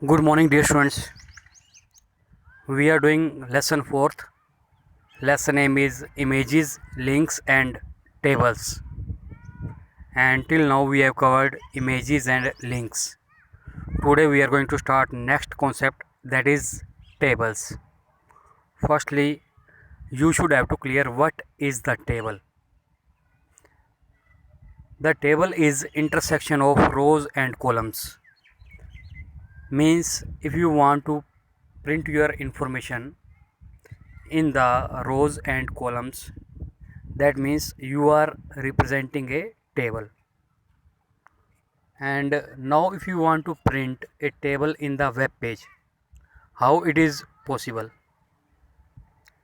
Good morning, dear students. We are doing lesson 4th. Lesson name is Images, Links and Tables. And till now we have covered images and links. Today we are going to start next concept, that is tables. Firstly, you should have to clear what is the table. The table is intersection of rows and columns. Means if you want to print your information in the rows and columns, that means you are representing a table. And now if you want to print a table in the web page, how it is possible?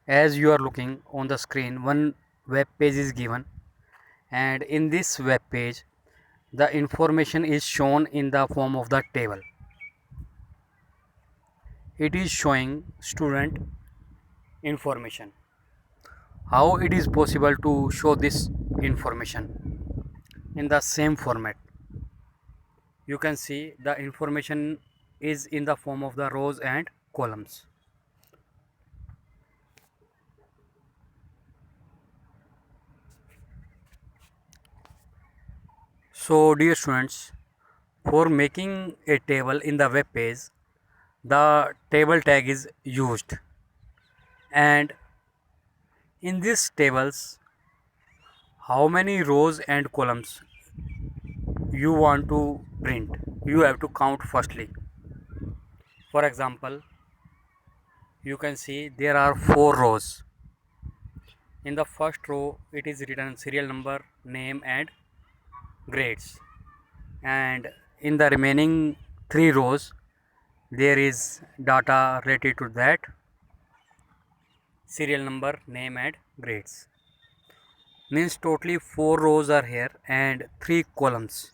As you are looking on the screen, one web page is given, and in this web page the information is shown in the form of the table. It is showing student information. How it is possible to show this information in the same format? You can see the information is in the form of the rows and columns. So dear students, for making a table in the web page, the table tag is used, and in these tables how many rows and columns you want to print, you have to count firstly. For example, you can see there are 4 rows. In the first row it is written serial number, name and grades, and in the remaining 3 rows there is data related to that serial number, name and grades. Means totally 4 rows are here and 3 columns.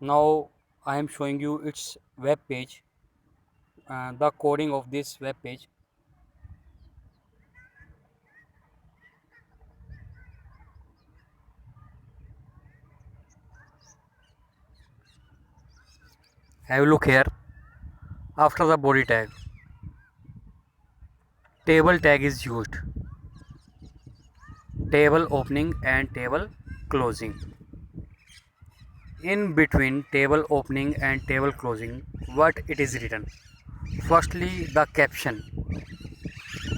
Now I am showing you its web page, the coding of this web page. Have a look here. After the body tag, table tag is used, table opening and table closing. In between table opening and table closing, what it is written? Firstly, the caption.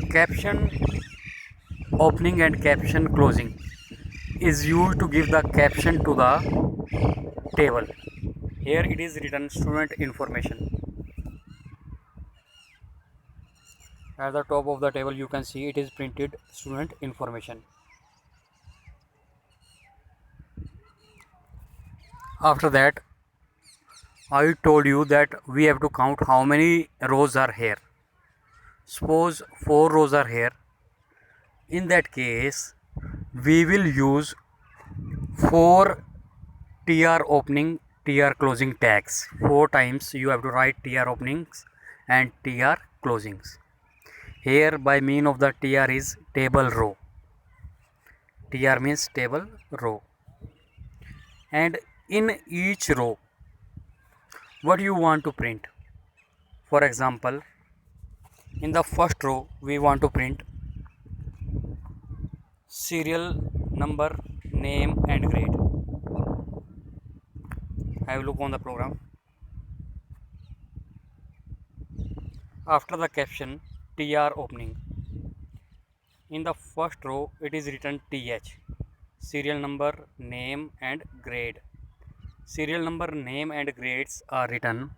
Caption opening and caption closing is used to give the caption to the table. Here it is written student information. At the top of the table you can see it is printed student information. After that, I told you that we have to count how many rows are here. Suppose 4 rows are here. In that case, we will use 4 tr opening tr closing tags. 4 times you have to write tr openings and tr closings. Here by mean of the tr is table row. Tr means table row. And in each row, what you want to print? For example, in the first row we want to print serial number, name and grade. Have a look on the program. After the caption tr opening, in the first row it is written th, serial number, name and grade. Serial number, name and grades are written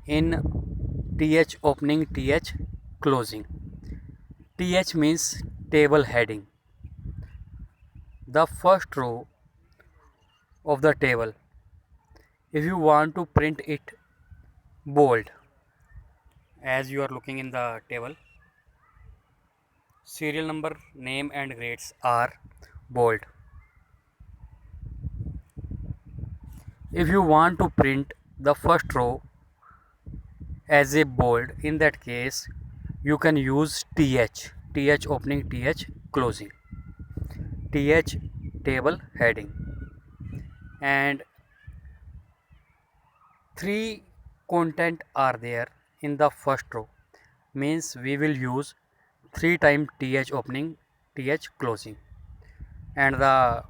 in th opening, th closing. Th means table heading. The first row of the table, if you want to print it bold, as you are looking in the table, serial number, name and grades are bold. If you want to print the first row as a bold, in that case you can use th opening, th closing, th table heading. And three content are there in the first row, means we will use 3 times th opening, th closing, and the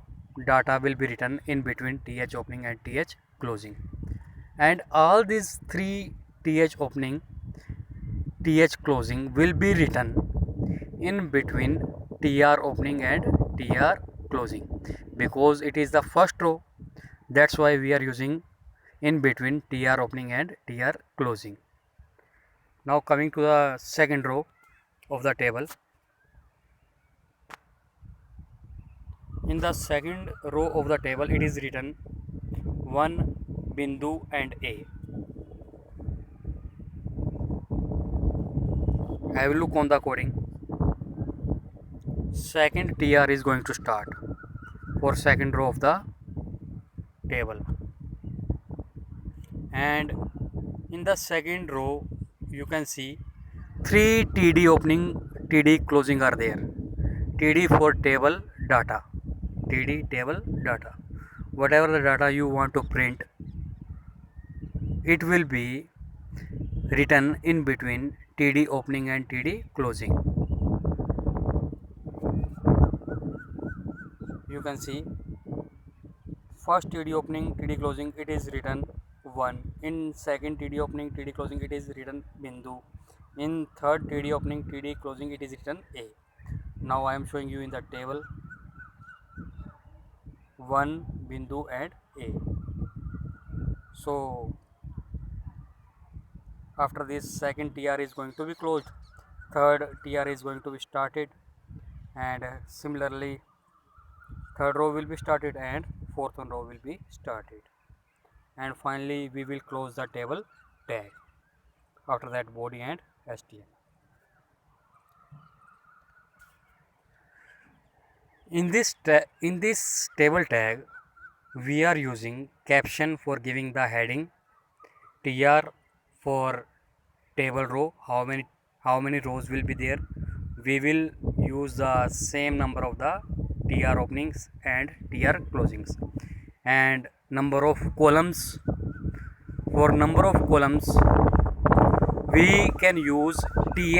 data will be written in between th opening and th closing, and all these 3 th opening, th closing will be written in between tr opening and tr closing, because it is the first row. That's why we are using in between tr opening and tr closing. Now coming to the second row of the table. In the second row of the table it is written 1 bindu and a. I will look on the coding. Second tr is going to start for second row of the table, and in the second row you can see 3 td opening, td closing are there. td for table data, td table data, whatever the data you want to print, it will be written in between td opening and td closing. You can see first td opening, td closing, it is written 1. In second td opening, td closing, it is written bindu. In third td opening, td closing, it is written a. Now I am showing you in the table 1 bindu and a. So after this, second tr is going to be closed, third tr is going to be started, and similarly third row will be started and fourth row will be started, and finally we will close the table tag. After that, body and stm. In this table tag we are using caption for giving the heading, tr for table row, how many rows will be there. We will use the same number of the tr openings and tr closings, and number of columns. For number of columns we can use th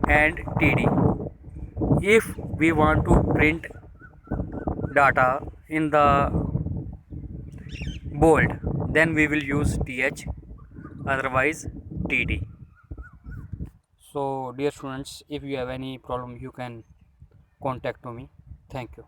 and td. If we want to print data in the bold, then we will use th, otherwise td. So dear students, if you have any problem you can contact to me. Thank you.